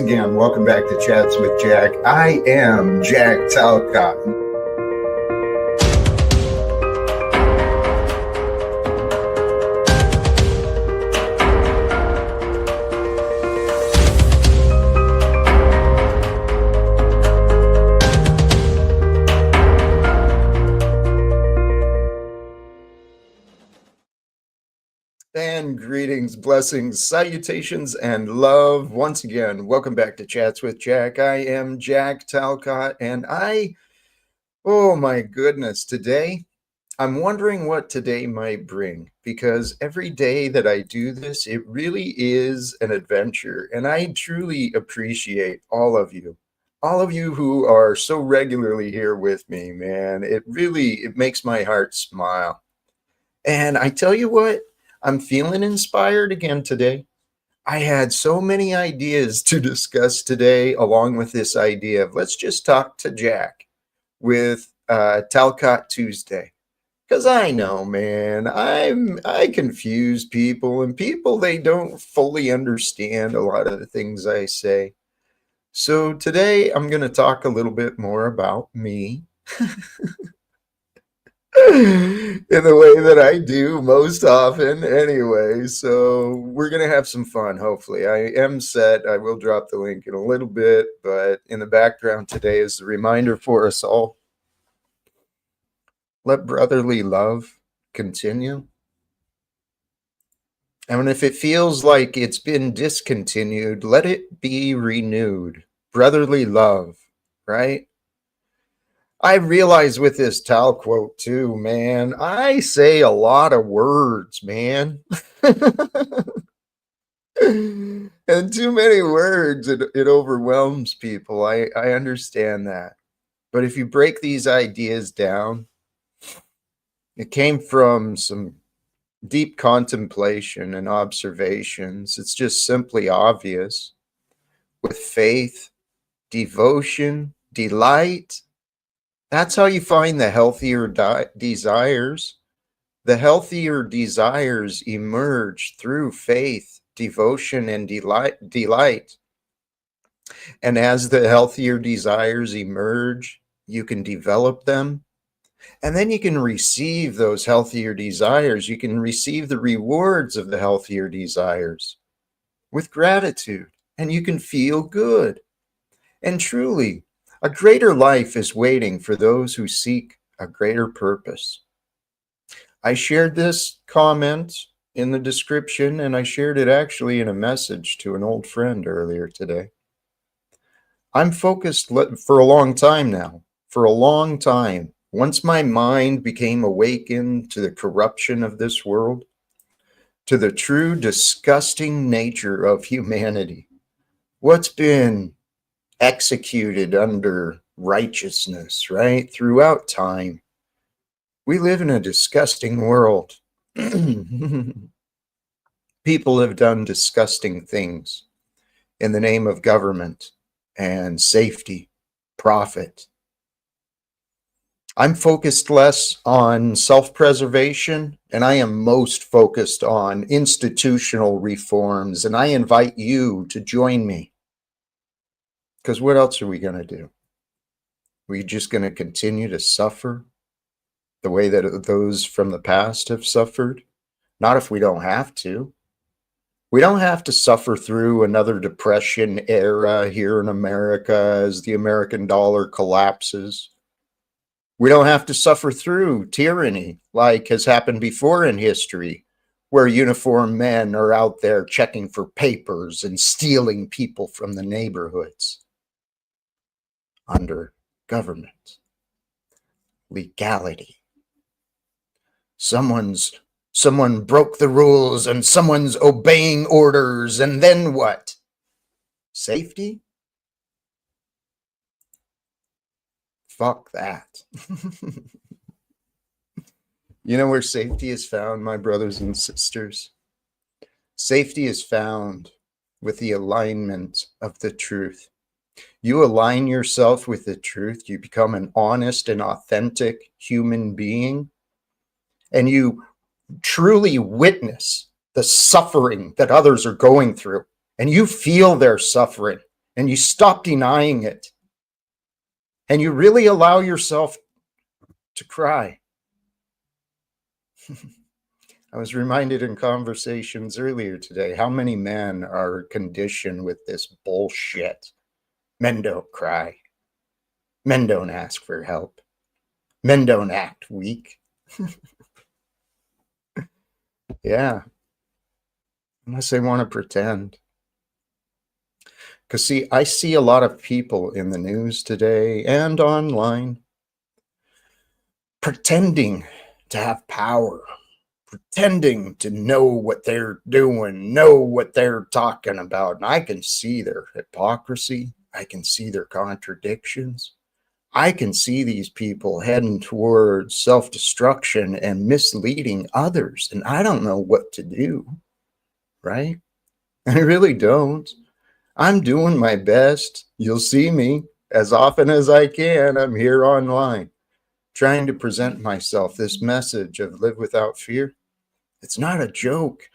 again, welcome back to Chats with Jack. I am Jack Talcott. And greetings, blessings, salutations, and love. Once again, welcome back to Chats with Jack. I am Jack Talcott, and oh my goodness, today, I'm wondering what today might bring, because every day that I do this, it really is an adventure, and I truly appreciate all of you who are so regularly here with me, man. It makes my heart smile. And I tell you what, I'm feeling inspired again today. I had so many ideas to discuss today, along with this idea of let's just talk to Jack with Talcott Tuesday. Because I know, man, I confuse people, and people, they don't fully understand a lot of the things I say. So today I'm going to talk a little bit more about me. In the way that I do most often anyway. So we're going to have some fun, hopefully. I am set. I will drop the link in a little bit, but in the background today is the reminder for us all. Let brotherly love continue. And if it feels like it's been discontinued, let it be renewed. Brotherly love, right? I realize with this Tal quote too, man, I say a lot of words, man. And too many words, it overwhelms people. I understand that. But if you break these ideas down, it came from some deep contemplation and observations. It's just simply obvious. With faith, devotion, delight, that's how you find the healthier desires. The healthier desires emerge through faith, devotion, and delight. And as the healthier desires emerge, you can develop them. And then you can receive those healthier desires. You can receive the rewards of the healthier desires with gratitude. And you can feel good. And truly, a greater life is waiting for those who seek a greater purpose. I shared this comment in the description, and I shared it actually in a message to an old friend earlier today. I'm focused for a long time now, for a long time. Once my mind became awakened to the corruption of this world, to the true disgusting nature of humanity, what's been executed under righteousness, right? Throughout time. We live in a disgusting world. People have done disgusting things in the name of government and safety, profit. I'm focused less on self-preservation, and I am most focused on institutional reforms, and I invite you to join me. Because what else are we going to do? We're just going to continue to suffer the way that those from the past have suffered? Not if we don't have to. We don't have to suffer through another depression era here in America as the American dollar collapses. We don't have to suffer through tyranny like has happened before in history, where uniformed men are out there checking for papers and stealing people from the neighborhoods. Under government, legality. Someone broke the rules and someone's obeying orders, and then what? Safety? Fuck that. You know where safety is found, my brothers and sisters? Safety is found with the alignment of the truth. You align yourself with the truth, you become an honest and authentic human being, and you truly witness the suffering that others are going through, and you feel their suffering, and you stop denying it, and you really allow yourself to cry. I was reminded in conversations earlier today how many men are conditioned with this bullshit. Men don't cry. Men don't ask for help. Men don't act weak. Yeah, unless they want to pretend. Because, see, I see a lot of people in the news today and online pretending to have power, pretending to know what they're doing, know what they're talking about. And I can see their hypocrisy. I can see their contradictions. I can see these people heading towards self-destruction and misleading others. And I don't know what to do, right? I really don't. I'm doing my best. You'll see me as often as I can. I'm here online trying to present myself this message of live without fear. It's not a joke.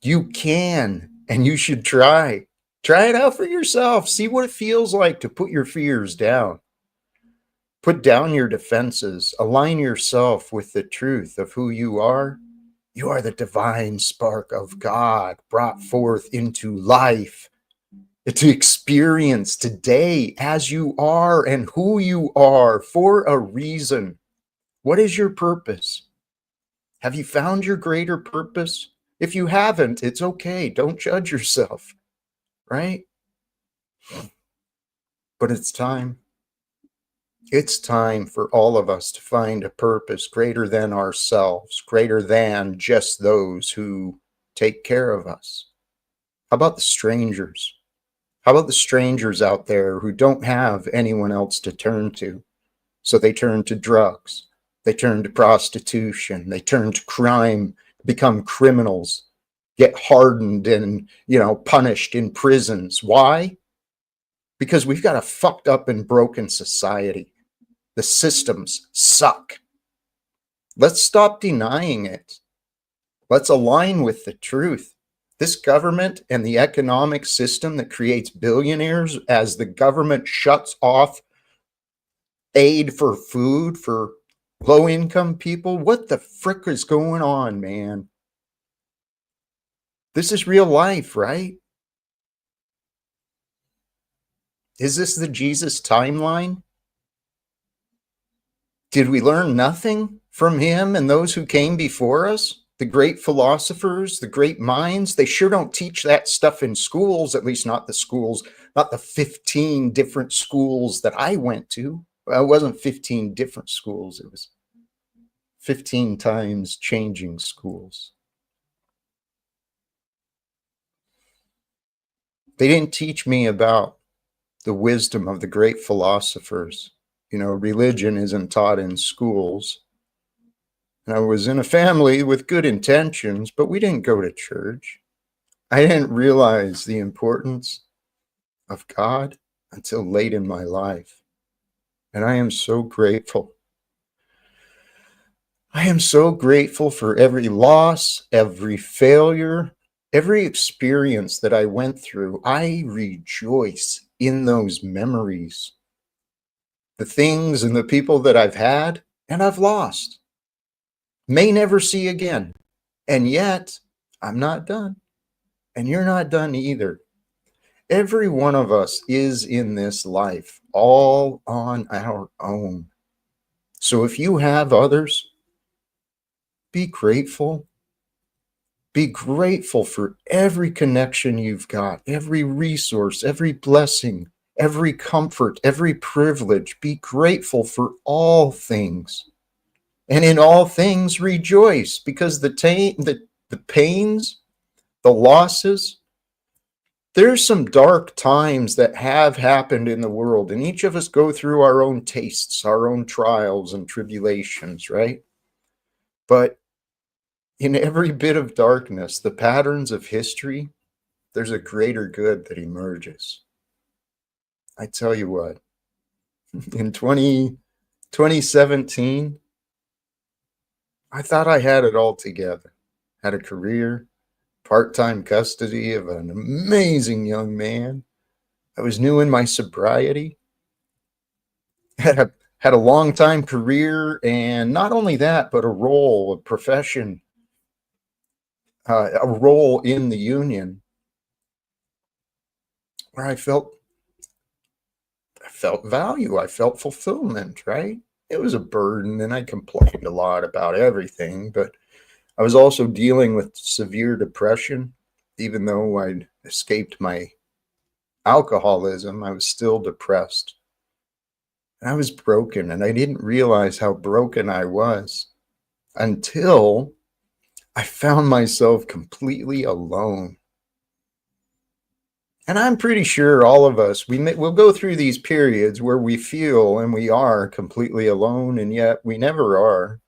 You can, and you should try. Try it out for yourself. See what it feels like to put your fears down. Put down your defenses. Align yourself with the truth of who you are. You are the divine spark of God brought forth into life to experience today as you are and who you are for a reason. What is your purpose? Have you found your greater purpose? If you haven't, it's okay. Don't judge yourself, right? But it's time. It's time for all of us to find a purpose greater than ourselves, greater than just those who take care of us. How about the strangers? How about the strangers out there who don't have anyone else to turn to? So they turn to drugs, they turn to prostitution, they turn to crime, become criminals, get hardened and, punished in prisons. Why? Because we've got a fucked up and broken society. The systems suck. Let's stop denying it. Let's align with the truth. This government and the economic system that creates billionaires as the government shuts off aid for food for low-income people. What the frick is going on, man? This is real life, right? Is this the Jesus timeline? Did we learn nothing from him and those who came before us? The great philosophers, the great minds, they sure don't teach that stuff in schools, at least not the schools, not the 15 different schools that I went to. Well, it wasn't 15 different schools, it was 15 times changing schools. They didn't teach me about the wisdom of the great philosophers. Religion isn't taught in schools. And I was in a family with good intentions, but we didn't go to church. I didn't realize the importance of God until late in my life. And I am so grateful. I am so grateful for every loss, every failure, every experience that I went through. I rejoice in those memories, the things and the people that I've had and I've lost, may never see again. And yet, I'm not done. And you're not done either. Every one of us is in this life all on our own. So if you have others, be grateful. Be grateful for every connection you've got, every resource, every blessing, every comfort, every privilege. Be grateful for all things. And in all things, rejoice, because the pains, the losses, there's some dark times that have happened in the world, and each of us go through our own tastes, our own trials and tribulations, right? But in every bit of darkness, the patterns of history, there's a greater good that emerges. I tell you what, in 2017, I thought I had it all together. Had a career, part-time custody of an amazing young man. I was new in my sobriety, had a long time career, and not only that, but a role, a profession, a role in the union where I felt value, I felt fulfillment, right? It was a burden, and I complained a lot about everything, but I was also dealing with severe depression. Even though I'd escaped my alcoholism, I was still depressed. And I was broken, and I didn't realize how broken I was until I found myself completely alone. And I'm pretty sure all of us, we'll go through these periods where we feel and we are completely alone, and yet we never are.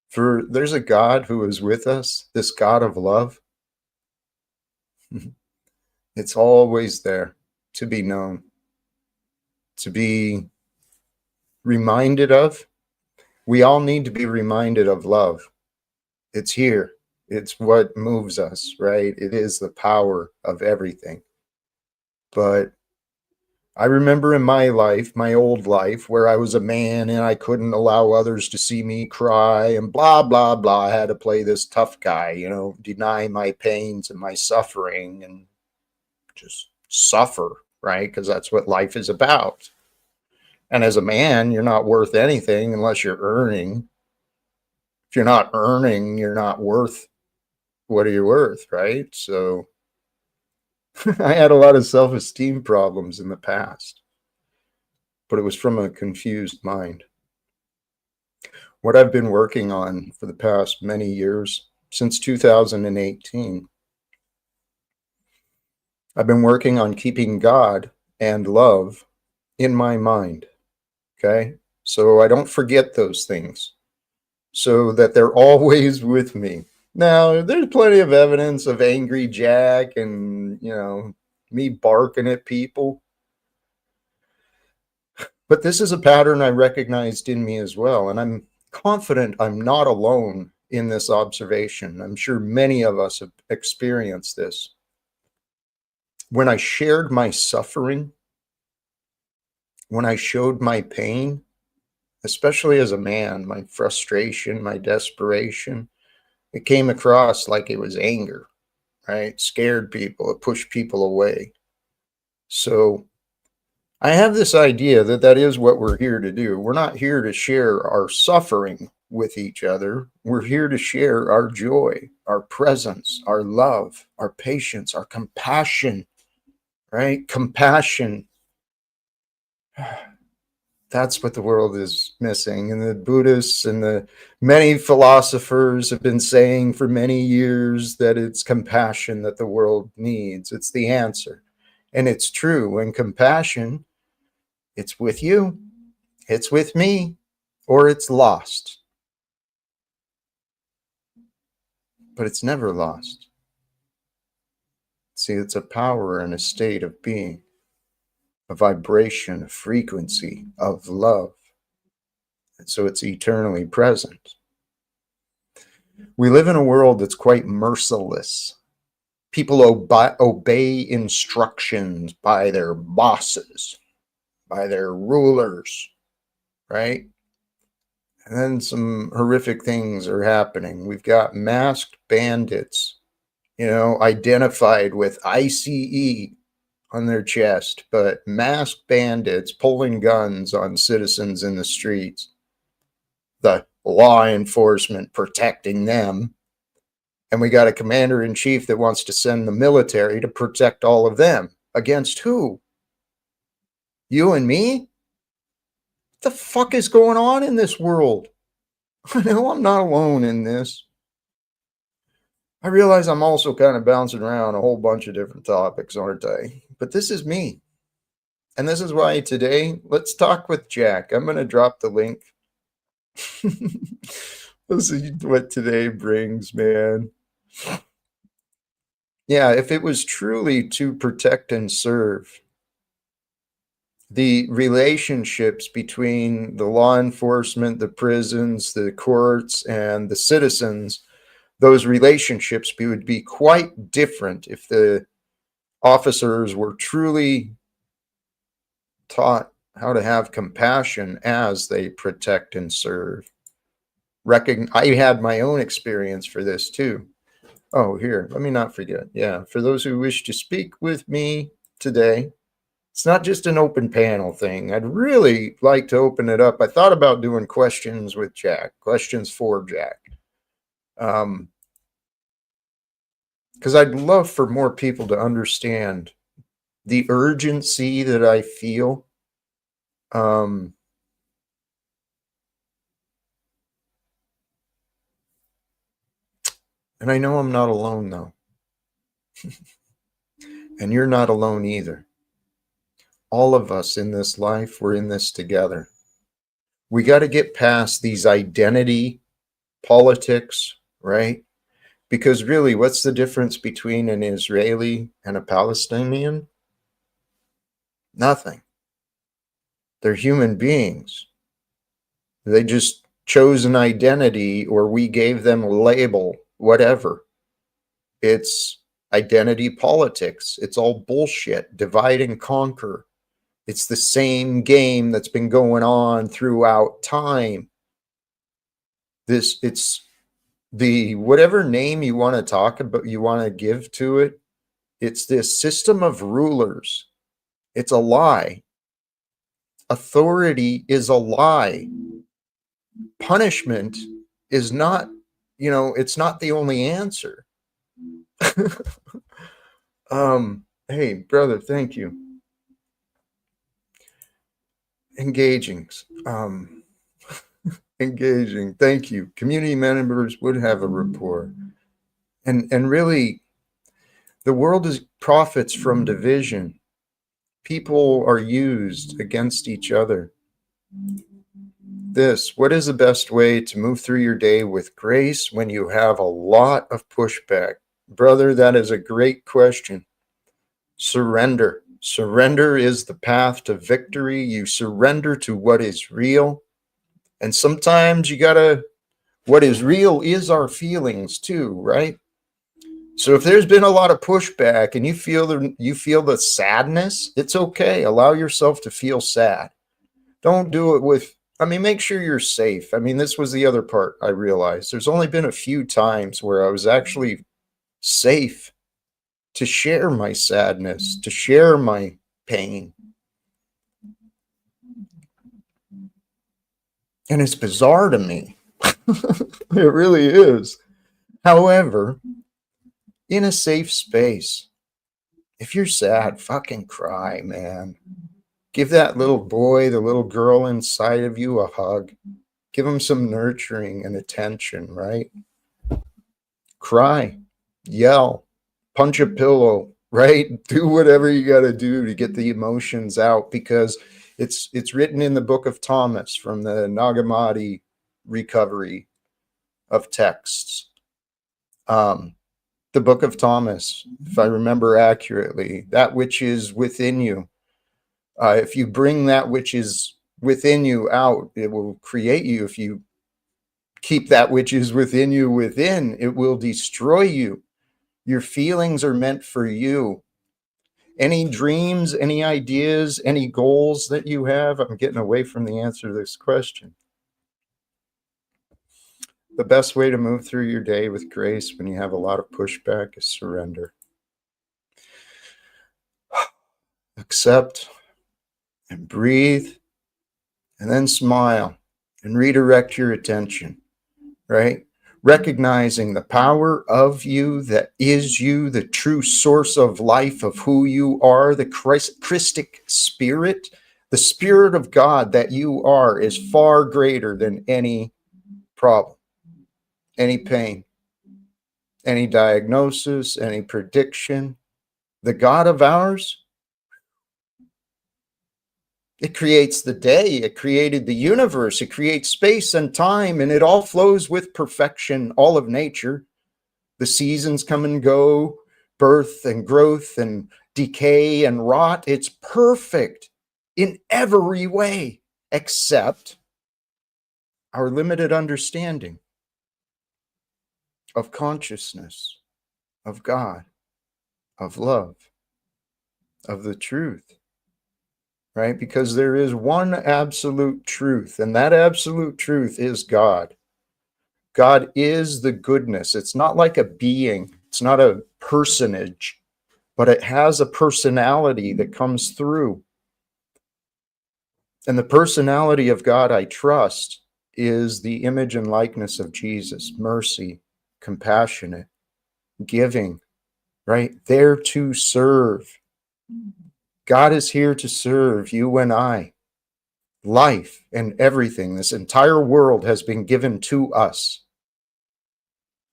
For there's a God who is with us, this God of love. It's always there to be known, to be reminded of. We all need to be reminded of love. It's here. It's what moves us, right? It is the power of everything. But I remember in my life, my old life, where I was a man and I couldn't allow others to see me cry and blah, blah, blah. I had to play this tough guy, deny my pains and my suffering and just suffer, right? Because that's what life is about. And as a man, you're not worth anything unless you're earning. If you're not earning, you're not worth what are you worth, right? So I had a lot of self-esteem problems in the past, but it was from a confused mind. What I've been working on for the past many years, since 2018, I've been working on keeping God and love in my mind, okay? So I don't forget those things, so that they're always with me. Now, there's plenty of evidence of angry Jack and, me barking at people. But this is a pattern I recognized in me as well. And I'm confident I'm not alone in this observation. I'm sure many of us have experienced this. When I shared my suffering, when I showed my pain, especially as a man, my frustration, my desperation, it came across like it was anger, right? Scared people, it pushed people away. So I have this idea that that is what we're here to do. We're not here to share our suffering with each other. We're here to share our joy, our presence, our love, our patience, our compassion, right? Compassion. That's what the world is missing. And the Buddhists and the many philosophers have been saying for many years that it's compassion that the world needs. It's the answer. And it's true. And compassion, it's with you, it's with me, or it's lost. But it's never lost. See, it's a power and a state of being, a vibration, a frequency of love. And so it's eternally present. We live in a world that's quite merciless. People obey instructions by their bosses, by their rulers, right? And then some horrific things are happening. We've got masked bandits, identified with ICE on their chest, but masked bandits pulling guns on citizens in the streets, the law enforcement protecting them. And we got a commander in chief that wants to send the military to protect all of them. Against who? You and me? What the fuck is going on in this world? I know I'm not alone in this. I realize I'm also kind of bouncing around a whole bunch of different topics, aren't I? But this is me. And this is why today, let's talk with Jack. I'm going to drop the link. Let's see what today brings, man. Yeah, if it was truly to protect and serve, the relationships between the law enforcement, the prisons, the courts, and the citizens, those relationships would be quite different if the officers were truly taught how to have compassion as they protect and serve. I had my own experience for this too. Oh, here, let me not forget. Yeah, for those who wish to speak with me today, it's not just an open panel thing. I'd really like to open it up. I thought about doing questions with Jack, questions for Jack. Because I'd love for more people to understand the urgency that I feel. And I know I'm not alone, though. And you're not alone either. All of us in this life, we're in this together. We got to get past these identity politics, right? Because really, what's the difference between an Israeli and a Palestinian? Nothing. They're human beings. They just chose an identity, or we gave them a label, whatever. It's identity politics. It's all bullshit. Divide and conquer. It's the same game that's been going on throughout time. It's the whatever name you want to talk about, you want to give to it. It's this system of rulers. It's a lie. Authority is a lie. Punishment is not, it's not the only answer. Hey, brother, thank you. Engaging. Engaging. Thank you. Community members would have a rapport. And really, the world profits from division. People are used against each other. What is the best way to move through your day with grace when you have a lot of pushback? Brother, that is a great question. Surrender. Surrender is the path to victory. You surrender to what is real. And sometimes what is real is our feelings too, right? So if there's been a lot of pushback and you feel the sadness, it's okay. Allow yourself to feel sad. Don't do it make sure you're safe. This was the other part I realized. There's only been a few times where I was actually safe to share my sadness, to share my pain. And it's bizarre to me. It really is. However, in a safe space, if you're sad, fucking cry, man. Give that little boy, the little girl inside of you a hug. Give them some nurturing and attention, right? Cry, yell, punch a pillow, right? Do whatever you got to do to get the emotions out, because it's written in the book of Thomas from the Nag Hammadi recovery of texts. The book of Thomas, if I remember accurately, that which is within you. If you bring that which is within you out, it will create you. If you keep that which is within you within, it will destroy you. Your feelings are meant for you. Any dreams, any ideas, any goals that you have, I'm getting away from the answer to this question. The best way to move through your day with grace when you have a lot of pushback is surrender. Accept and breathe, and then smile and redirect your attention, right? Recognizing the power of you that is you, the true source of life, of who you are, the Christic spirit, the spirit of God that you are is far greater than any problem, any pain, any diagnosis, any prediction. The God of ours, it creates the day, it created the universe, it creates space and time, and it all flows with perfection, all of nature. The seasons come and go, birth and growth and decay and rot. It's perfect in every way, except our limited understanding. of consciousness, of God, of love, of the truth, right? Because there is one absolute truth, and that absolute truth is God. God is the goodness. It's not like a being, it's not a personage, but it has a personality that comes through. And the personality of God I trust is the image and likeness of Jesus, mercy, compassionate, giving, right? There to serve. God is here to serve you and I. Life and everything, this entire world has been given to us.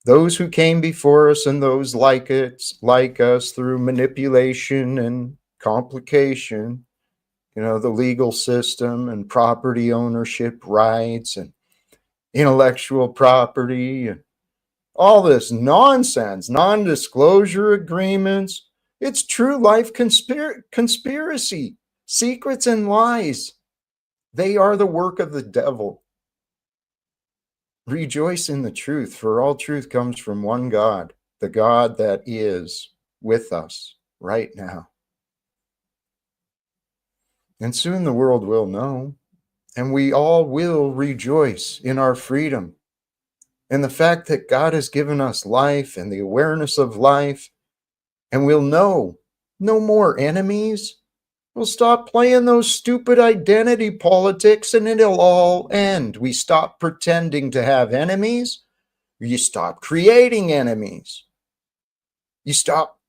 Those who came before us and those like us through manipulation and complication, the legal system and property ownership rights and intellectual property and all this nonsense, non-disclosure agreements. It's true life conspiracy, secrets and lies. They are the work of the devil. Rejoice in the truth, for all truth comes from one God, the God that is with us right now. And soon the world will know, and we all will rejoice in our freedom and the fact that God has given us life and the awareness of life, and we'll know no more enemies. We'll stop playing those stupid identity politics and it'll all end. We stop pretending to have enemies. You stop creating enemies. You stop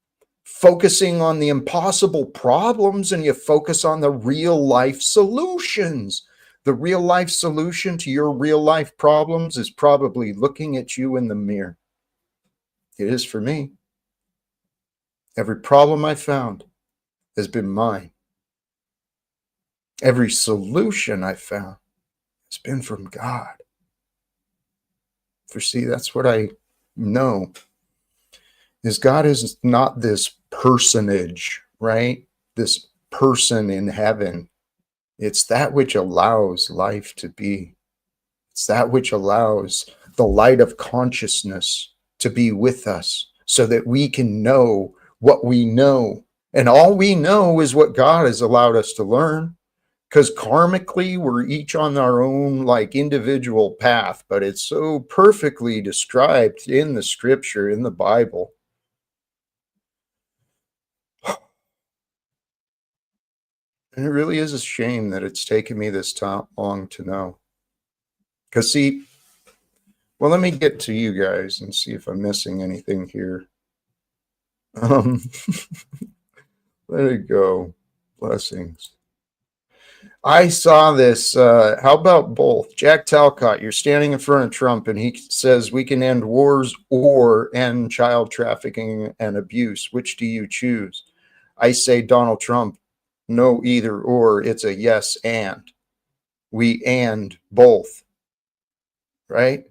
focusing on the impossible problems and you focus on the real life solutions. The real life solution to your real life problems is probably looking at you in the mirror. It is for me. Every problem I found has been mine. Every solution I found has been from God. For see, that's what I know, is God is not this personage, right? This person in heaven. It's that which allows life to be. It's that which allows the light of consciousness to be with us so that we can know what we know. And all we know is what God has allowed us to learn. Because karmically, we're each on our own individual path, but it's so perfectly described in the scripture, in the Bible. And it really is a shame that it's taken me this long to know. Because see, well, let me get to you guys and see if I'm missing anything here. Let it go. Blessings. I saw this. How about both? Jack Talcott, you're standing in front of Trump and he says we can end wars or end child trafficking and abuse. Which do you choose? I say Donald Trump, no either or. It's a yes and. We and both. Right?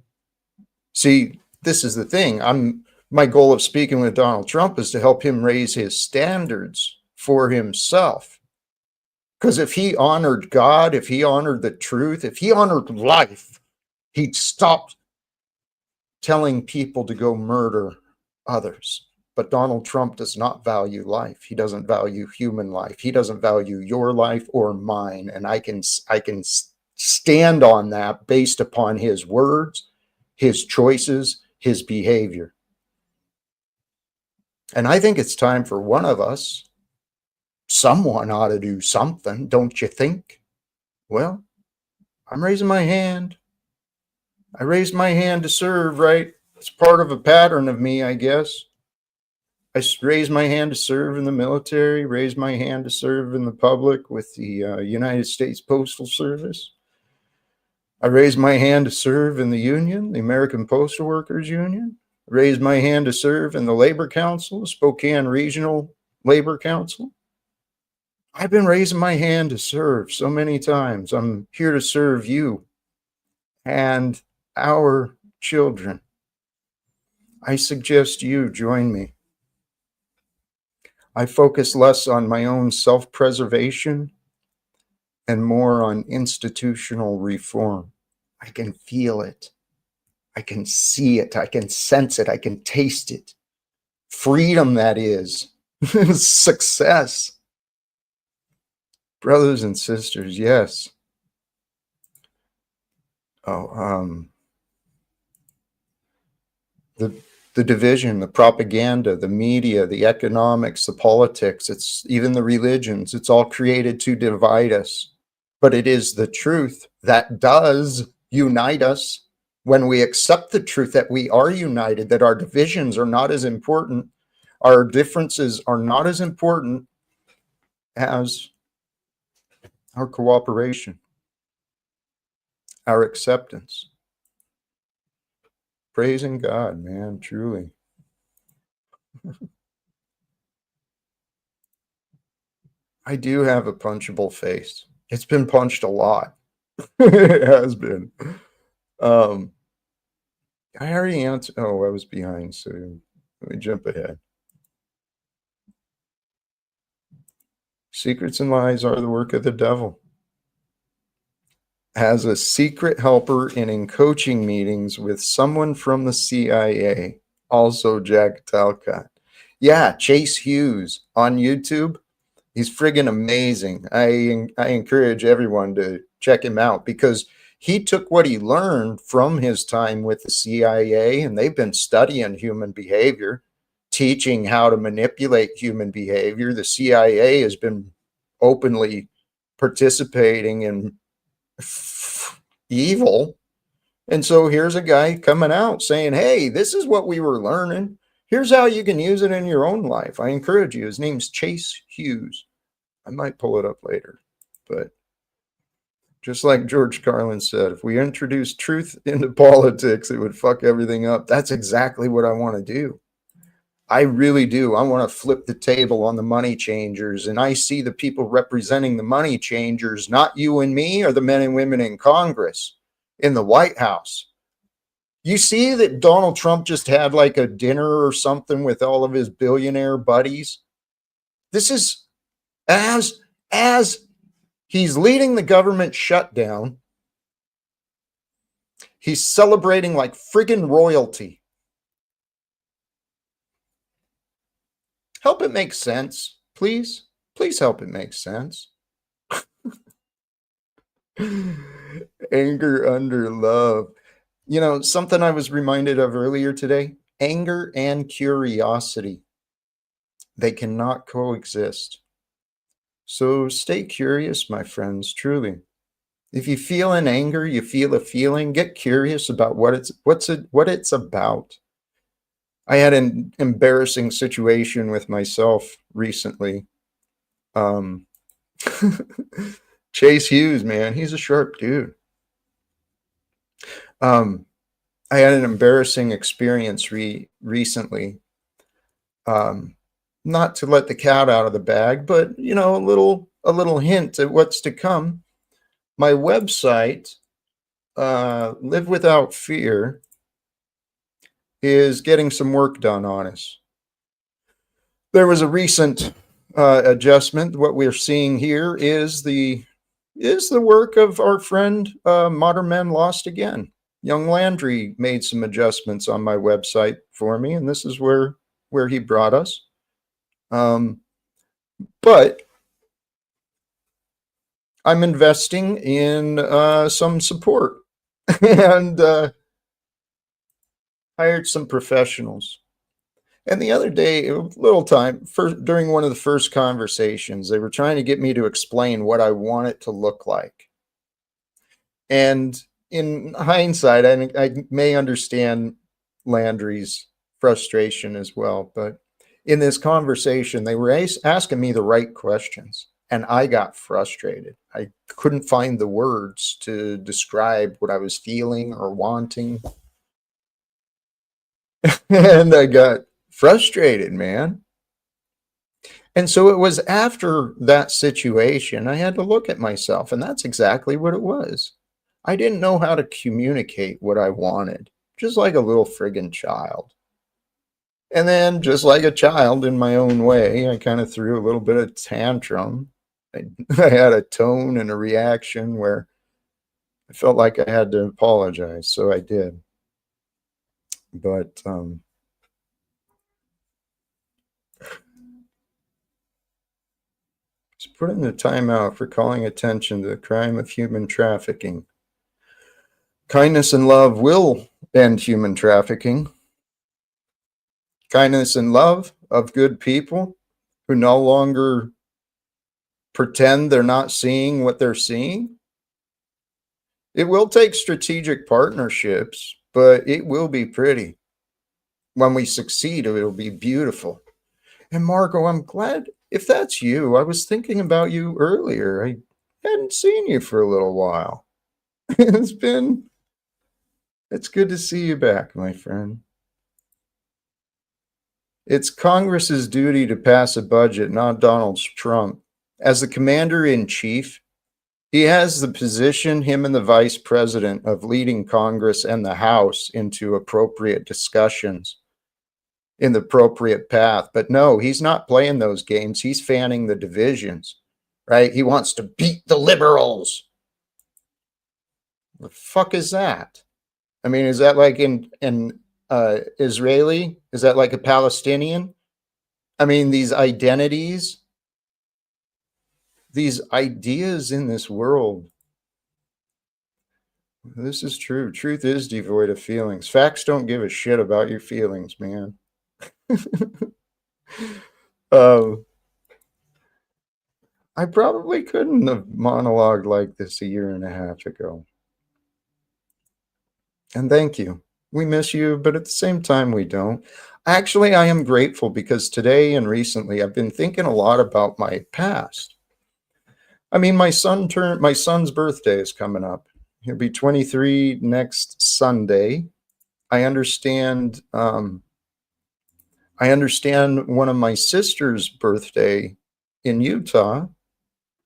See, this is the thing. My goal of speaking with Donald Trump is to help him raise his standards for himself. Because if he honored God, if he honored the truth, if he honored life, he'd stop telling people to go murder others. But Donald Trump does not value life. He doesn't value human life. He doesn't value your life or mine. And I can stand on that based upon his words, his choices, his behavior. And I think it's time for one of us. Someone ought to do something, don't you think? Well, I'm raising my hand. I raised my hand to serve, right? It's part of a pattern of me, I guess. I raised my hand to serve in the military, raised my hand to serve in the public with the United States Postal Service. I raised my hand to serve in the union, the American Postal Workers Union. I raised my hand to serve in the Labor Council, Spokane Regional Labor Council. I've been raising my hand to serve so many times. I'm here to serve you and our children. I suggest you join me. I focus less on my own self-preservation and more on institutional reform. I can feel it. I can see it. I can sense it. I can taste it. Freedom, that is. Success. Brothers and sisters, yes. Oh, the the division, the propaganda, the media, the economics, the politics, it's even the religions, it's all created to divide us. But it is the truth that does unite us. When we accept the truth that we are united, that our divisions are not as important, our differences are not as important as our cooperation, our acceptance. Praising God, man, truly. I do have a punchable face. It's been punched a lot. It has been. Um, I already answered. Oh, I was behind, so let me jump ahead. Secrets and lies are the work of the devil. Has a secret helper and in coaching meetings with someone from the CIA. Also, Jack Talcott. Yeah, Chase Hughes on YouTube. He's friggin' amazing. I encourage everyone to check him out because he took what he learned from his time with the CIA, and they've been studying human behavior, teaching how to manipulate human behavior. The CIA has been openly participating in evil. And so here's a guy coming out saying, hey, this is what we were learning. Here's how you can use it in your own life. I encourage you. His name's Chase Hughes. I might pull it up later. But just like George Carlin said, if we introduce truth into politics, it would fuck everything up. That's exactly what I want to do. I really do. I want to flip the table on the money changers. And I see the people representing the money changers, not you and me or the men and women in Congress, in the White House. You see that Donald Trump just had like a dinner or something with all of his billionaire buddies. This is as he's leading the government shutdown. He's celebrating like friggin' royalty. Help it make sense, please. Please help it make sense. Anger under love. You know, something I was reminded of earlier today, anger and curiosity. They cannot coexist. So stay curious, my friends, truly. If you feel an anger, you feel a feeling, get curious about what it's about. I had an embarrassing situation with myself recently. Chase Hughes, man, he's a sharp dude. I had an embarrassing experience recently. Not to let the cat out of the bag, but you know, a little hint at what's to come. My website, Live Without Fear, is getting some work done on us. There was a recent adjustment. What we're seeing here is the work of our friend Modern Men Lost Again. Young Landry made some adjustments on my website for me, and this is where he brought us. But I'm investing in some support and hired some professionals. And the other day, a little time, during one of the first conversations, they were trying to get me to explain what I want it to look like. And in hindsight, I may understand Landry's frustration as well. But in this conversation, they were asking me the right questions. And I got frustrated. I couldn't find the words to describe what I was feeling or wanting. And I got frustrated, man. And so it was after that situation, I had to look at myself, and that's exactly what it was. I didn't know how to communicate what I wanted, just like a little friggin' child. And then, just like a child in my own way, I kind of threw a little bit of tantrum. I had a tone and a reaction where I felt like I had to apologize, so I did. But just put in the timeout for calling attention to the crime of human trafficking. Kindness and love will end human trafficking. Kindness and love of good people who no longer pretend they're not seeing what they're seeing. It will take strategic partnerships, but it will be pretty. When we succeed, it'll be beautiful. And Marco, I'm glad if that's you. I was thinking about you earlier. I hadn't seen you for a little while. it's good to see you back, my friend. It's Congress's duty to pass a budget, not Donald Trump. As the commander in chief, he has the position, him and the vice president, of leading Congress and the House into appropriate discussions in the appropriate path. But no, he's not playing those games. He's fanning the divisions, right? He wants to beat the liberals. The fuck is that? I mean, is that like in Israeli? Is that like a Palestinian? I mean, these identities, these ideas in this world. This is true. Truth is devoid of feelings. Facts don't give a shit about your feelings, man. I probably couldn't have monologued like this a year and a half ago. And thank you. We miss you, but at the same time, we don't. Actually, I am grateful because today and recently I've been thinking a lot about my past. I mean, my son's birthday is coming up. He'll be 23 next Sunday. I understand one of my sister's birthday in Utah.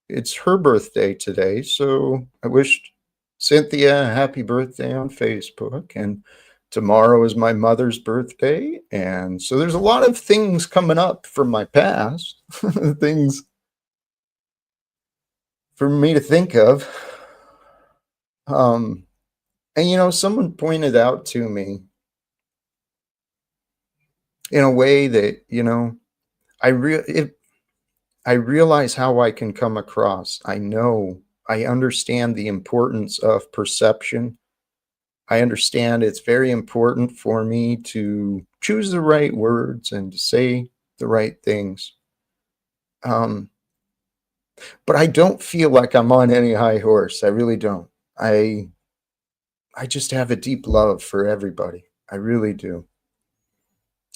It's her birthday today, so I wished Cynthia a happy birthday on Facebook, and tomorrow is my mother's birthday, and so there's a lot of things coming up from my past, things for me to think of. And someone pointed out to me in a way that, I realize how I can come across. I understand the importance of perception. I understand it's very important for me to choose the right words and to say the right things. But I don't feel like I'm on any high horse. I really don't. I just have a deep love for everybody. I really do.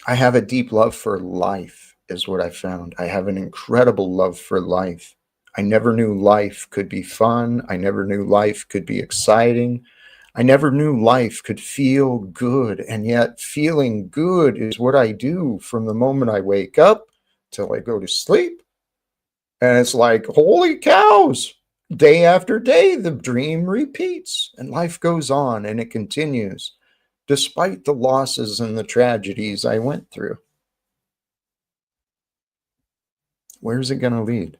I have a deep love for life, is what I found. I have an incredible love for life. I never knew life could be fun. I never knew life could be exciting. I never knew life could feel good. And yet feeling good is what I do from the moment I wake up till I go to sleep. And it's like, holy cows, day after day, the dream repeats and life goes on and it continues despite the losses and the tragedies I went through. Where's it going to lead?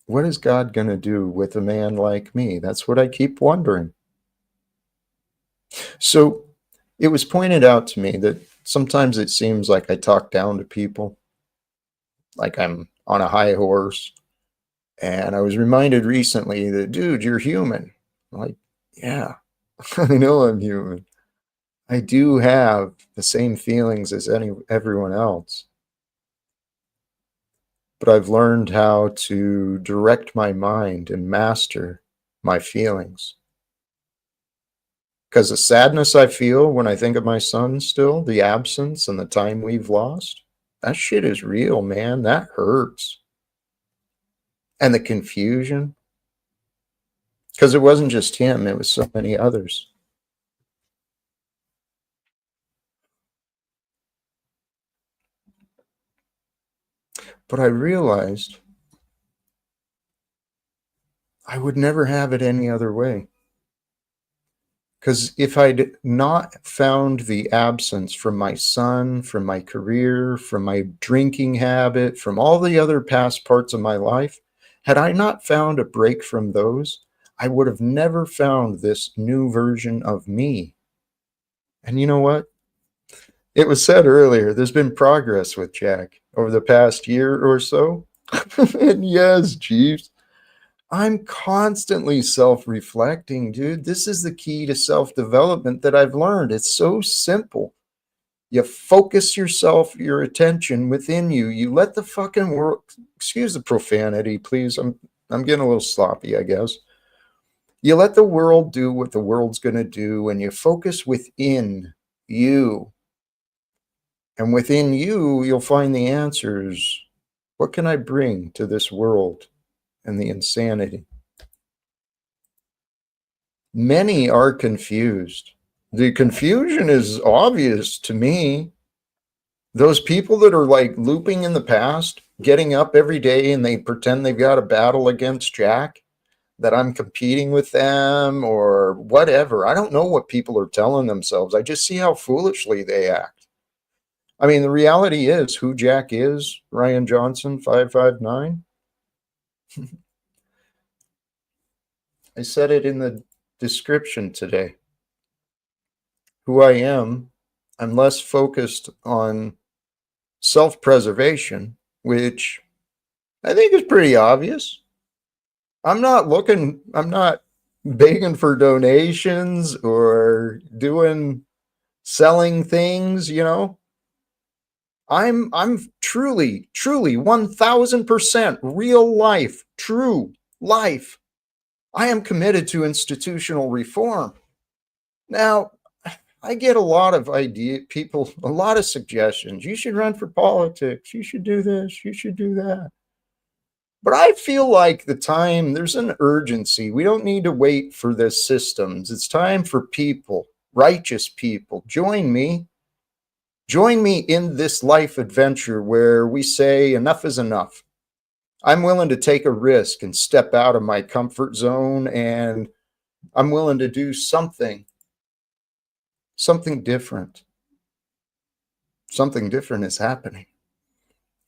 What is God going to do with a man like me? That's what I keep wondering. So it was pointed out to me that sometimes it seems like I talk down to people, like I'm on a high horse. And I was reminded recently that, dude, you're human. I'm like, yeah, I know I'm human. I do have the same feelings as everyone else. But I've learned how to direct my mind and master my feelings. Because the sadness I feel when I think of my son still, the absence and the time we've lost, that shit is real, man. That hurts. And the confusion. Because it wasn't just him, it was so many others. But I realized I would never have it any other way. Because if I'd not found the absence from my son, from my career, from my drinking habit, from all the other past parts of my life, had I not found a break from those, I would have never found this new version of me. And you know what? It was said earlier, there's been progress with Jack over the past year or so. And yes, Jeeves, I'm constantly self reflecting, dude. This is the key to self development that I've learned. It's so simple. You focus your attention within you. You let the fucking world, excuse the profanity, please. I'm getting a little sloppy, I guess. You let the world do what the world's going to do, and you focus within you. And within you, you'll find the answers. What can I bring to this world and the insanity? Many are confused. The confusion is obvious to me. Those people that are like looping in the past, getting up every day and they pretend they've got a battle against Jack, that I'm competing with them or whatever. I don't know what people are telling themselves. I just see how foolishly they act. I mean, the reality is who Jack is, Ryan Johnson, 559. I said it in the description today. Who I am, I'm less focused on self preservation, which I think is pretty obvious. I'm not begging for donations or selling things, you know. I'm truly, truly 1000% real life, true life. I am committed to institutional reform. Now, I get a lot of people, a lot of suggestions. You should run for politics. You should do this. You should do that. But I feel like there's an urgency. We don't need to wait for the systems. It's time for people, righteous people. Join me. Join me in this life adventure where we say enough is enough. I'm willing to take a risk and step out of my comfort zone, and I'm willing to do something different. Something different is happening.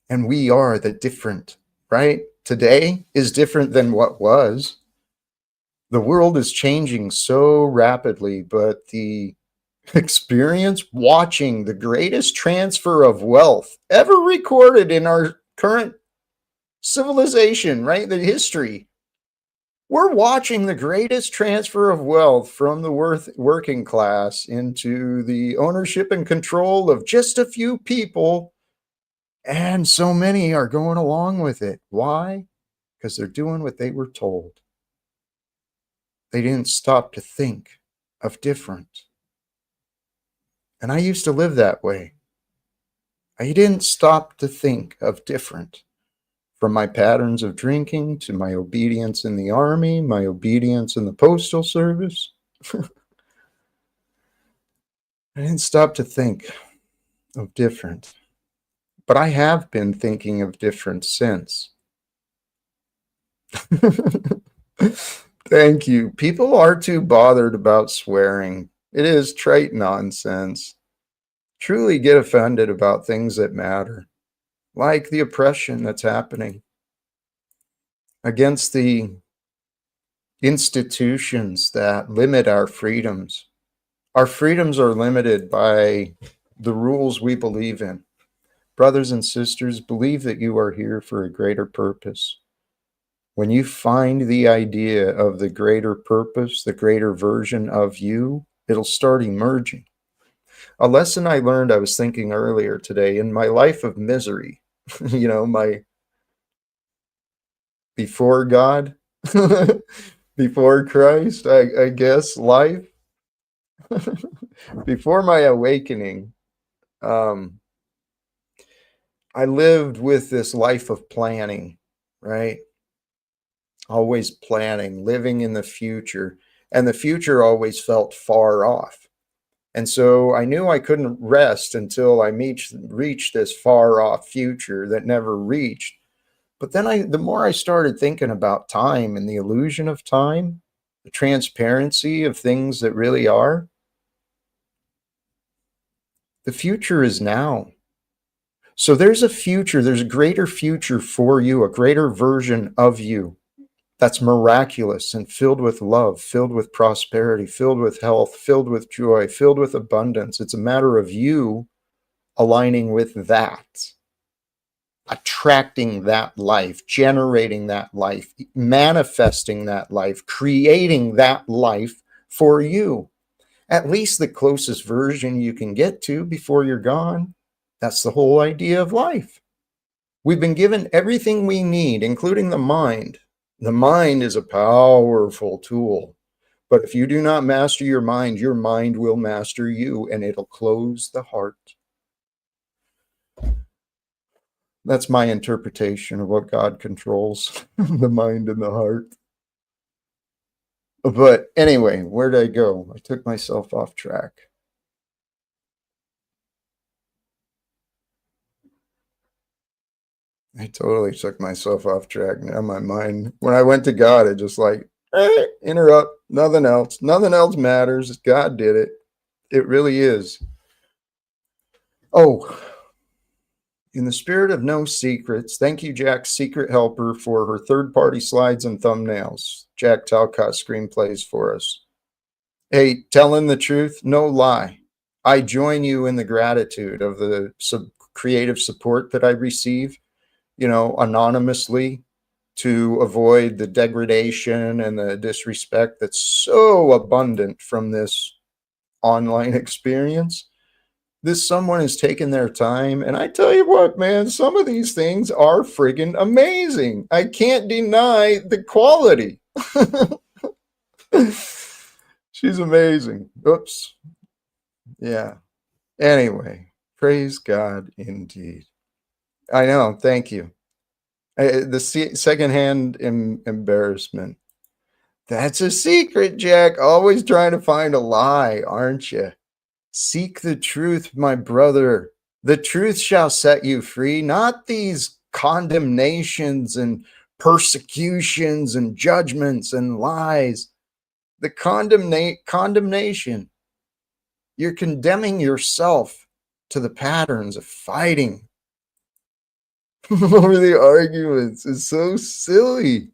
And we are the different, right? Today is different than what was. The world is changing so rapidly, but the experience watching the greatest transfer of wealth ever recorded in our current civilization, right? The history. We're watching the greatest transfer of wealth from the working class into the ownership and control of just a few people. And so many are going along with it. Why? Because they're doing what they were told. They didn't stop to think of different. And I used to live that way. I didn't stop to think of different. From my patterns of drinking to my obedience in the army, my obedience in the postal service. I didn't stop to think of different. But I have been thinking of different since. Thank you. People are too bothered about swearing. It is trite nonsense. Truly get offended about things that matter, like the oppression that's happening against the institutions that limit our freedoms. Our freedoms are limited by the rules we believe in. Brothers and sisters, believe that you are here for a greater purpose. When you find the idea of the greater purpose, the greater version of you, it'll start emerging. A lesson I learned, I was thinking earlier today, in my life of misery, my before God, before Christ, I guess, life, before my awakening, I lived with this life of planning, right? Always planning, living in the future, and the future always felt far off. And so I knew I couldn't rest until I reached this far off future that never reached. But then the more I started thinking about time and the illusion of time, the transparency of things that really are, the future is now. So there's a future, there's a greater future for you, a greater version of you that's miraculous and filled with love, filled with prosperity, filled with health, filled with joy, filled with abundance. It's a matter of you aligning with that, attracting that life, generating that life, manifesting that life, creating that life for you. At least the closest version you can get to before you're gone. That's the whole idea of life. We've been given everything we need, including the mind. The mind is a powerful tool. But if you do not master your mind will master you, and it'll close the heart. That's my interpretation of what God controls, the mind and the heart. But anyway, where did I go? I took myself off track. I totally took myself off track. Now my mind, when I went to God, it just like, interrupt, nothing else matters. God did it. It really is. Oh, in the spirit of no secrets, thank you, Jack's secret helper, for her third-party slides and thumbnails. Jack Talcott screenplays for us. Hey, telling the truth, no lie. I join you in the gratitude of the creative support that I receive, anonymously, to avoid the degradation and the disrespect that's so abundant from this online experience. This someone has taken their time, and I tell you what, man, some of these things are friggin' amazing. I can't deny the quality. She's amazing. Oops. Yeah. Anyway, praise God indeed. I know. Thank you. The secondhand embarrassment. That's a secret, Jack. Always trying to find a lie, aren't you? Seek the truth, my brother. The truth shall set you free, not these condemnations and persecutions and judgments and lies. The condemnation. You're condemning yourself to the patterns of fighting over the arguments. It's so silly.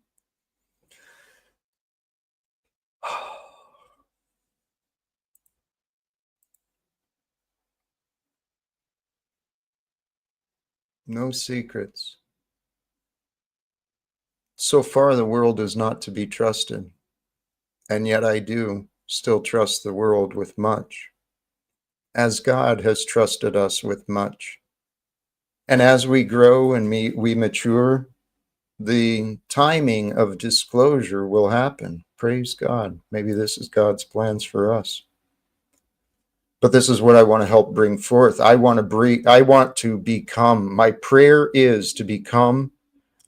No secrets. So far, the world is not to be trusted, and yet I do still trust the world with much, as God has trusted us with much. And as we grow and we mature, the timing of disclosure will happen. Praise God. Maybe this is God's plans for us. But this is what I want to help bring forth. I want to become, my prayer is to become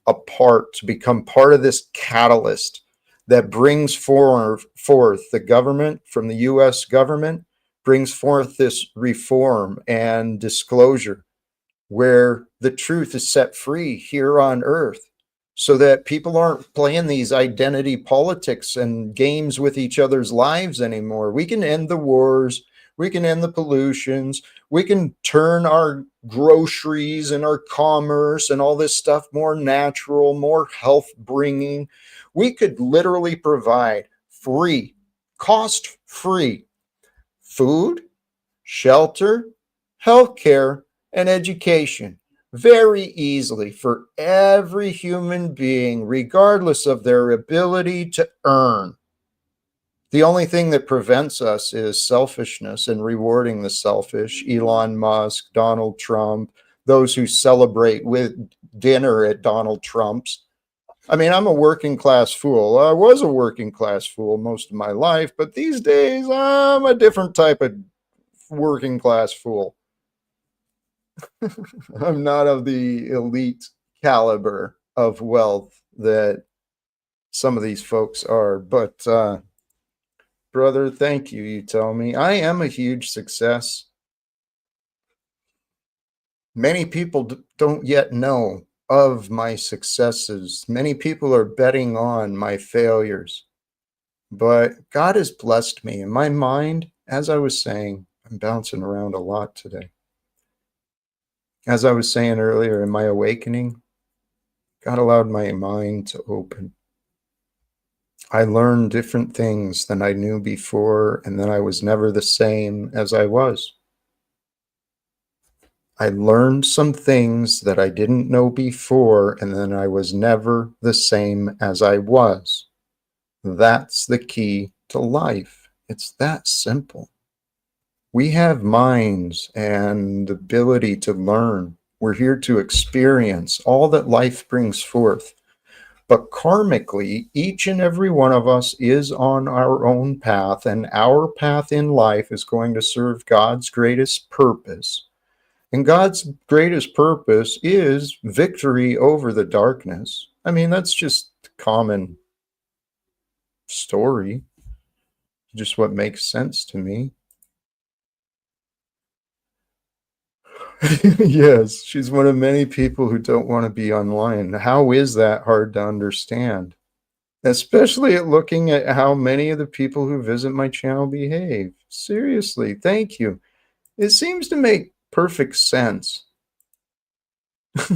to become part of this catalyst that brings forth the government, from the US government, brings forth this reform and disclosure where the truth is set free here on earth, so that people aren't playing these identity politics and games with each other's lives anymore. We can end the wars. We can end the pollutions. We can turn our groceries and our commerce and all this stuff more natural, more health bringing. We could literally provide free, cost free food, shelter, healthcare, and education very easily for every human being, regardless of their ability to earn. The only thing that prevents us is selfishness and rewarding the selfish. Elon Musk, Donald Trump, those who celebrate with dinner at Donald Trump's. I mean, I'm a working class fool. I was a working class fool most of my life, but these days I'm a different type of working class fool. I'm not of the elite caliber of wealth that some of these folks are, but brother, thank you. You tell me I am a huge success. Many people don't yet know of my successes. Many people are betting on my failures, but God has blessed me. In my mind, as I was saying, I'm bouncing around a lot today. As I was saying earlier, in my awakening, God allowed my mind to open. I learned different things than I knew before, and then I was never the same as I was. I learned some things that I didn't know before, and then I was never the same as I was. That's the key to life. It's that simple. We have minds and ability to learn. We're here to experience all that life brings forth. But karmically, each and every one of us is on our own path, and our path in life is going to serve God's greatest purpose. And God's greatest purpose is victory over the darkness. I mean, that's just common story, just what makes sense to me. Yes, she's one of many people who don't want to be online. How is that hard to understand? Especially at looking at how many of the people who visit my channel behave. Seriously, thank you. It seems to make perfect sense.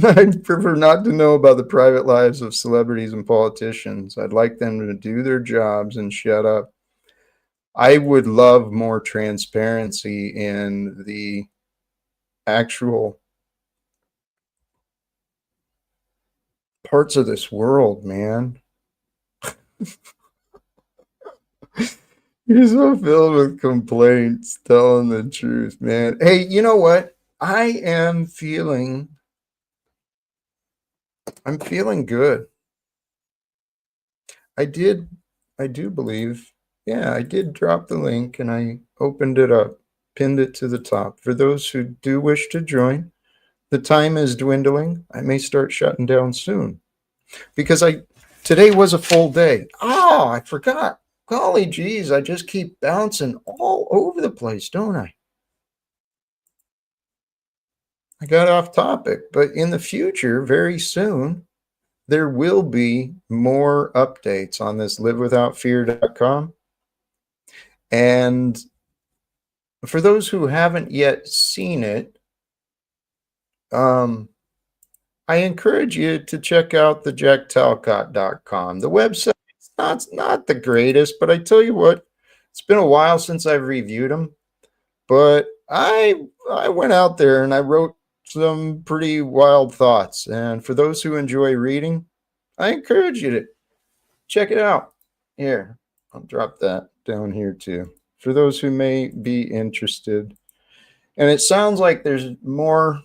I'd prefer not to know about the private lives of celebrities and politicians. I'd like them to do their jobs and shut up. I would love more transparency in the actual parts of this world, man. You're so filled with complaints, telling the truth, man. Hey, you know what? I'm feeling good. I do believe, yeah, I did drop the link and I opened it up, pinned it to the top. For those who do wish to join, the time is dwindling. I may start shutting down soon because today was a full day. Oh, I forgot. Golly geez, I just keep bouncing all over the place, don't I? I got off topic, but in the future, very soon, there will be more updates on this livewithoutfear.com. And for those who haven't yet seen it, I encourage you to check out the jacktalcott.com. The website is not the greatest, but I tell you what, it's been a while since I've reviewed them. But I went out there and I wrote some pretty wild thoughts. And for those who enjoy reading, I encourage you to check it out. Here, I'll drop that down here too. For those who may be interested. And it sounds like there's more.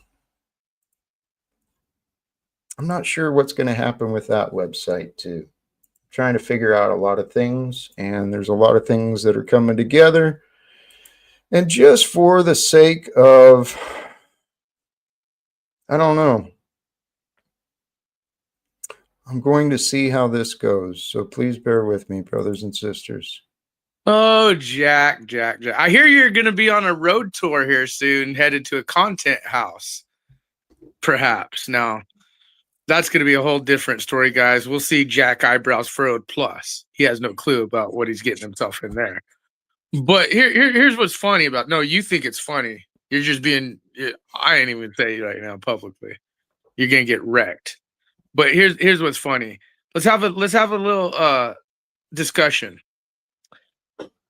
I'm not sure what's going to happen with that website too. I'm trying to figure out a lot of things, and there's a lot of things that are coming together. And just for the sake of, I don't know, I'm going to see how this goes. So please bear with me, brothers and sisters. Oh, Jack. I hear you're going to be on a road tour here soon, headed to a content house, perhaps. Now, that's going to be a whole different story, guys. We'll see Jack Eyebrows Furrowed Plus. He has no clue about what he's getting himself in there. But here's what's funny about. No, you think it's funny. You're just being. I ain't even say right now publicly. You're gonna get wrecked. But here's what's funny. Let's have a little discussion.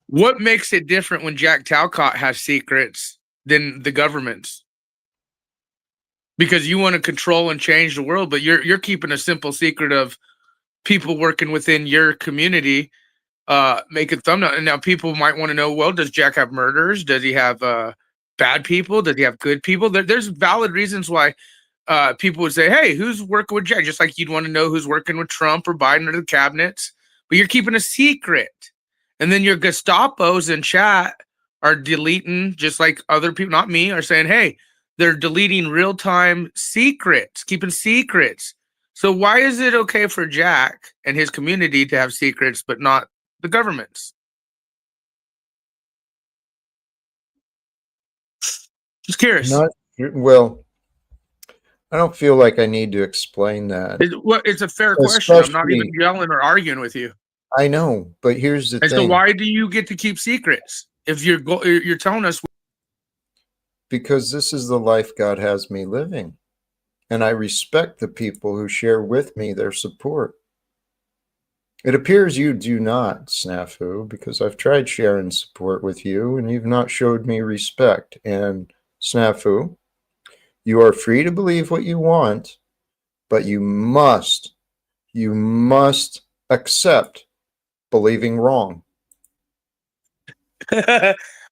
What makes it different when Jack Talcott has secrets than the government's? Because you want to control and change the world, but you're keeping a simple secret of people working within your community, making thumbnail. And now people might want to know, well, does Jack have murderers? Does he have bad people? Does he have good people? There's valid reasons why people would say, hey, who's working with Jack? Just like you'd want to know who's working with Trump or Biden or the cabinets, but you're keeping a secret. And then your Gestapos in chat are deleting, just like other people, not me, are saying, hey, they're deleting real-time secrets, keeping secrets. So why is it okay for Jack and his community to have secrets, but not the government's? Just curious. Well, I don't feel like I need to explain that. It's a fair question. I'm not even yelling or arguing with you. I know, but here's the thing. So why do you get to keep secrets if you're telling us? Because this is the life God has me living, and I respect the people who share with me their support. It appears you do not, Snafu, because I've tried sharing support with you, and you've not showed me respect. And Snafu, You are free to believe what you want, but you must accept believing wrong.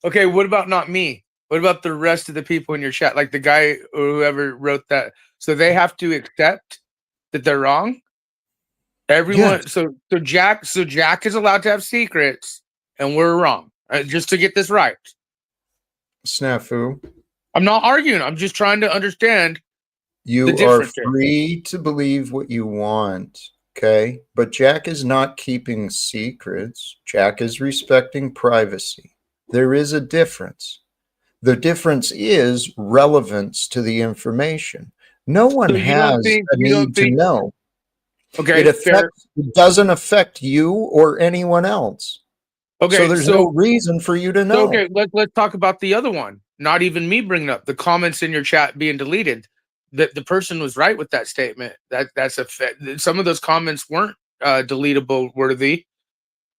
Okay, what about not me? What about the rest of the people in your chat? Like the guy or whoever wrote that. So they have to accept that they're wrong? Yes, Everyone so Jack is allowed to have secrets and we're wrong. Just to get this right. snafu. I'm not arguing. I'm just trying to understand the You are difference here. free to believe what you want, okay? But Jack is not keeping secrets. Jack is respecting privacy. There is a difference. The difference is relevance to the information. No one So has a you don't need to think know. okay, fair. It doesn't affect you or anyone else. So Okay, there's no reason for you to know. okay, let's talk about the other one. Not even me bringing up the comments in your chat being deleted. That the person was right with that statement. That's a some of those comments weren't deletable worthy,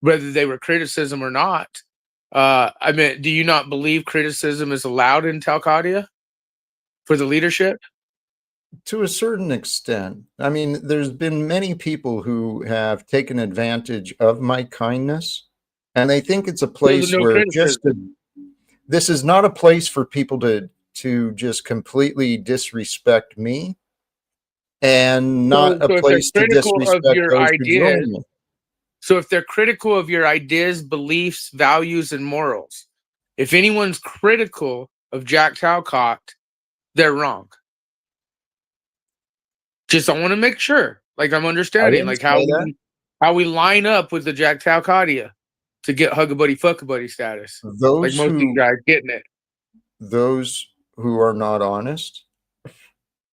whether they were criticism or not. I mean, do you not believe criticism is allowed in Talcott for the leadership? To a certain extent. I mean, there's been many people who have taken advantage of my kindness, and they think it's a So there's place no where criticism. this is not a place for people to just completely disrespect me, and not a So if they're place to critical of disrespect your those who ideas, join me. so if they're critical of your ideas, beliefs, values, and morals, if anyone's critical of Jack Talcott, they're wrong. Just I want to make sure, like I'm I understanding, didn't like say that. how we line up with the Jack Talcott to get hug a buddy, fuck a buddy status. Like Those most of you who guys getting it. those who are not honest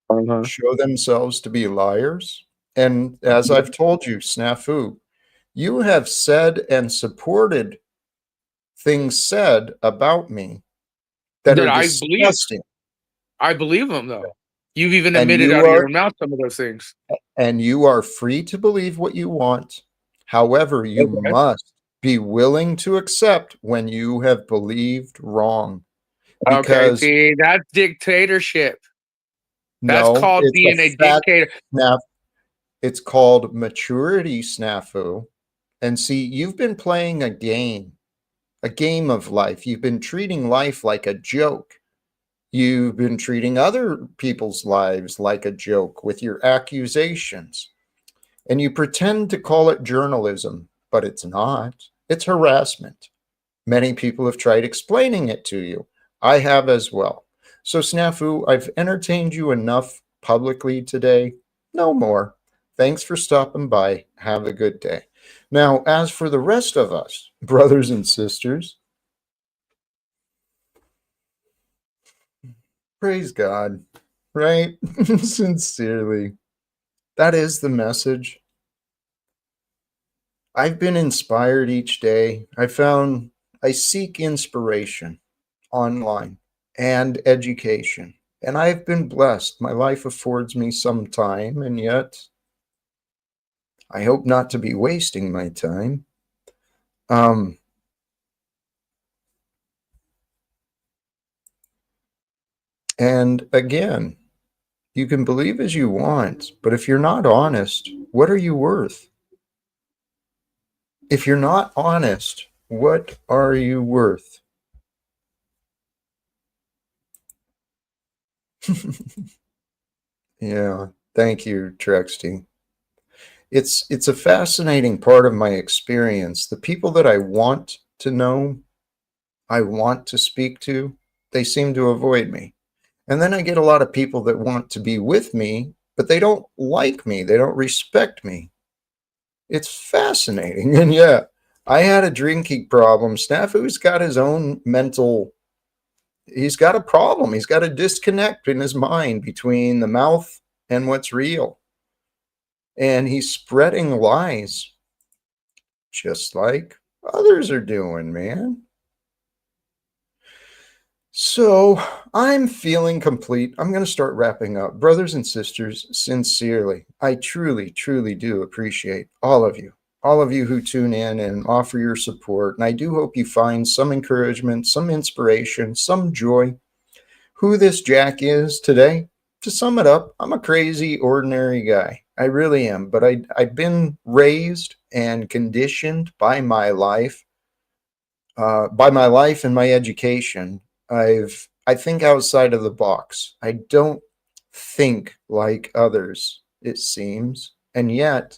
Uh-huh. show themselves to be liars. And as I've told you, snafu, you have said and supported things said about me that That are I believe. disgusting. I believe them though. You've even And admitted you out of are your mouth some of those things. free to believe what you want. However, you Okay. must be willing to accept when you have believed wrong. Okay. Because See, that's dictatorship. That's no, called it's a being a fact. dictator. Now, it's called maturity snafu. And see, you've been playing a game of life. You've been treating life like a joke. You've been treating other people's lives like a joke with your accusations. And you pretend to call it journalism, but it's not. It's harassment. Many people have tried explaining it to you. I have as well. So, Snafu, I've entertained you enough publicly today. No more. Thanks for stopping by. Have a good day. Now, as for the rest of us, brothers and sisters, praise God, right? Sincerely. That is the message. I've been inspired each day. I seek inspiration online and education. And I've been blessed. My life affords me some time, and yet I hope not to be wasting my time. Um, and again, you can believe as you want, but if you're not honest, what are you worth? If you're not honest, what are you worth? Yeah, thank you, Trexty. It's a fascinating part of my experience. The people that I want to know, I want to speak to, they seem to avoid me. And then I get a lot of people that want to be with me, but they don't like me. They don't respect me. It's fascinating. And yeah, I had a drinking problem. Snafu's got his own he's got a problem. He's got a disconnect in his mind between the mouth and what's real. And he's spreading lies just like others are doing, man. So I'm feeling complete. I'm going to start wrapping up. Brothers and sisters, sincerely, I truly, truly do appreciate all of you who tune in and offer your support. And I do hope you find some encouragement, some inspiration, some joy. Who this Jack is today, to sum it up, I'm a crazy, ordinary guy. I really am. But I've been raised and conditioned by my life and my education. I think outside of the box. I don't think like others, it seems. And yet,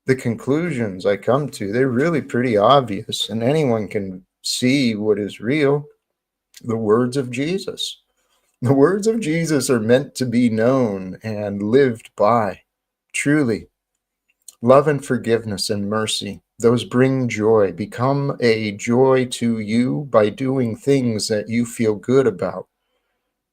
the conclusions I come to, they're really pretty obvious, and anyone can see what is real. The words of Jesus. The words of Jesus are meant to be known and lived by. Truly, love and forgiveness and mercy, those bring joy. Become a joy to you by doing things that you feel good about,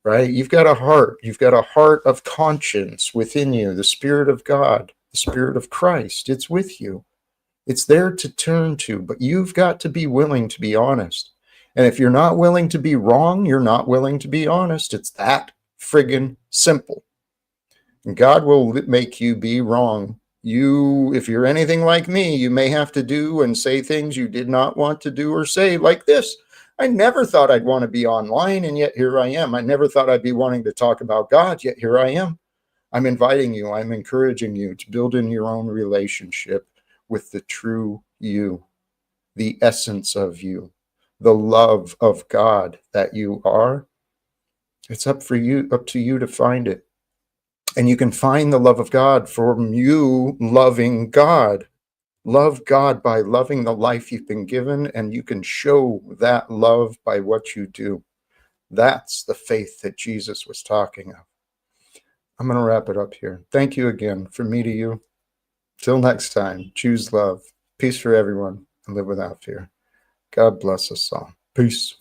right? You've got a heart. You've got a heart of conscience within you, the Spirit of God, the Spirit of Christ. It's with you. It's there to turn to, but you've got to be willing to be honest. And if you're not willing to be wrong, you're not willing to be honest. It's that friggin' simple. And God will make you be wrong. If you're anything like me, you may have to do and say things you did not want to do or say, like this. I never thought I'd want to be online, and yet here I am. I never thought I'd be wanting to talk about God, yet here I am. I'm inviting you, I'm encouraging you to build in your own relationship with the true you, the essence of you, the love of God that you are. It's up to you to find it. And you can find the love of God from you loving God. Love God by loving the life you've been given, and you can show that love by what you do. That's the faith that Jesus was talking of. I'm going to wrap it up here. Thank you again from me to you. Till next time, choose love, peace for everyone, and live without fear. God bless us all. Peace.